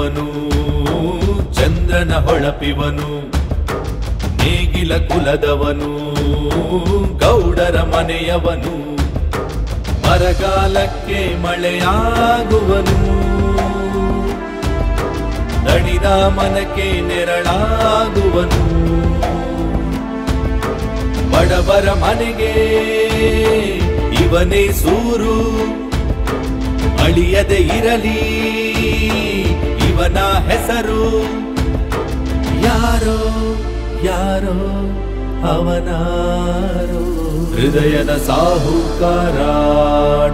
ಮೆರೆಯುವನು ಚಂದ್ರನ ಹೊಳಪಿವನು ನೇಗಿಲ ಕುಲದವನು ಗೌಡರ ಮನೆಯವನು ಬರಗಾಲಕ್ಕೆ ಮಳೆಯಾಗುವನು ದಣಿದ ಮನಕ್ಕೆ ನೆರಳಾಗುವನು ಬಡವರ ಮನೆಗೆ ಇವನೇ ಸೂರು ಅಳಿಯದೆ ಇರಲಿ ಇವನ ಹೆಸರು ಯಾರೋ ಯಾರೋ ಅವನಾರೋ ಹೃದಯದ ಸಾಹುಕಾರ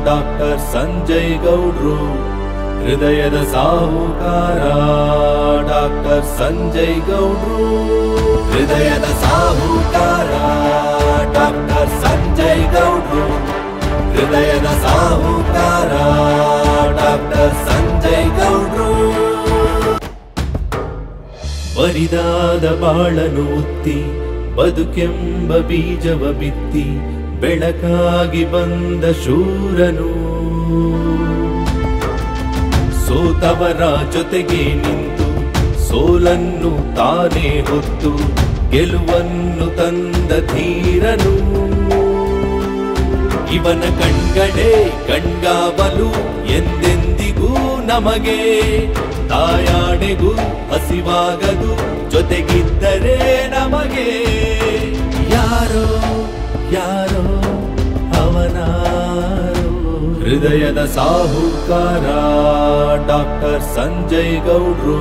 ಡಾಕ್ಟರ್ ಸಂಜಯ್ ಗೌಡ್ರು ಹೃದಯದ ಸಾಹುಕಾರ ಡಾಕ್ಟರ್ ಸಂಜಯ್ ಗೌಡ್ರು ಹೃದಯದ ಸಾಹುಕಾರ ಡಾಕ್ಟರ್ ಸಂಜಯ್ ಗೌಡ್ರು ಹೃದಯದ ಸಾಹುಕಾರ ಡಾಕ್ಟರ್ ಸಂಜಯ್ ಗೌಡ್ರು ಬರಿದಾದ ಬಾಳನು ಉತ್ತಿ ಬದುಕೆಂಬ ಬೀಜವ ಬಿತ್ತಿ ಬೆಳಕಾಗಿ ಬಂದ ಶೂರನು ಸೋತವರ ಜೊತೆಗೆ ನಿಂತು ಸೋಲನ್ನು ತಾನೇ ಹೊತ್ತು ಗೆಲುವನ್ನು ತಂದ ಧೀರನು ಇವನ ಕಣ್ಗಳೇ ಕಣ್ಗಾವಲು ಎಂದೆಂದಿಗೂ ನಮಗೆ ತಾಯಾಣೆಗೂ ಹಸಿವಾಗದು ಜೊತೆಗಿದ್ದರೆ ನಮಗೆ ಯಾರೋ ಯಾರೋ ಅವನಾರೋ ಹೃದಯದ ಸಾಹುಕಾರ ಡಾಕ್ಟರ್ ಸಂಜಯ್ ಗೌಡ್ರು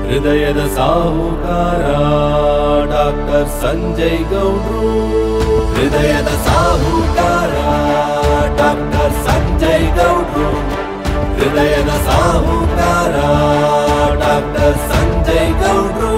ಹೃದಯದ ಸಾಹುಕಾರ ಡಾಕ್ಟರ್ ಸಂಜಯ್ ಗೌಡ್ರು ಹೃದಯದ ಸಾಹುಕಾರ ಡಾಕ್ಟರ್ ಸಂಜಯ್ ಗೌಡ್ರು ಹೃದಯದ ಸಾಹುಕಾರ ಡಾಕ್ಟರ್ ಸಂಜಯ್ ಗೌಡ್ರು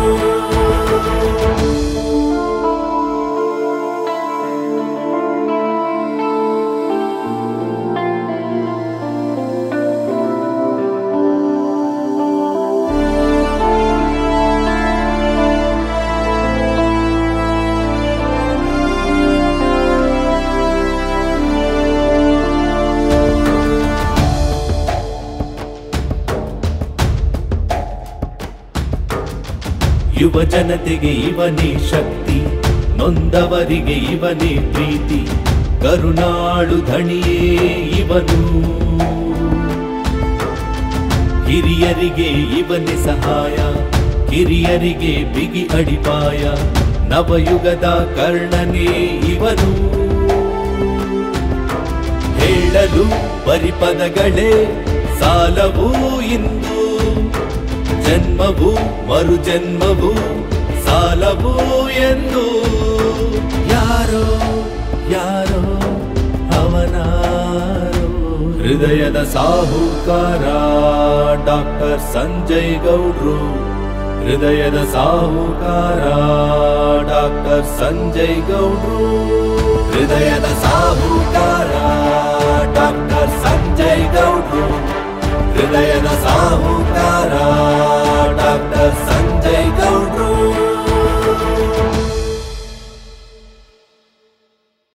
ಯುವ ಜನತೆಗೆ ಇವನೇ ಶಕ್ತಿ ನೊಂದವರಿಗೆ ಇವನೇ ಪ್ರೀತಿ ಕರುನಾಳು ಧಣಿಯೇ ಇವನು ಹಿರಿಯರಿಗೆ ಇವನೇ ಸಹಾಯ ಕಿರಿಯರಿಗೆ ಬಿಗಿ ಅಡಿಪಾಯ ನವಯುಗದ ಕರ್ಣನೇ ಇವನು ಹೇಳಲು ಪರಿಪದಗಳೇ ಸಾಲವೂ ಇಂದು ಜನ್ಮವು ಮರುಜನ್ಮವು ಸಾಲವು ಎಂದು ಯಾರೋ ಯಾರೋ ಅವನಾರೋ ಹೃದಯದ ಸಾಹುಕಾರ ಡಾಕ್ಟರ್ ಸಂಜಯ್ ಗೌಡ್ರು ಹೃದಯದ ಸಾಹುಕಾರ ಡಾಕ್ಟರ್ ಸಂಜಯ್ ಗೌಡ್ರು ಹೃದಯದ ಸಾಹುಕಾರ ಡಾಕ್ಟರ್ ಸಂಜಯ್ ಗೌಡ್ರು ಹೃದಯದ ಸಾಹುಕಾರ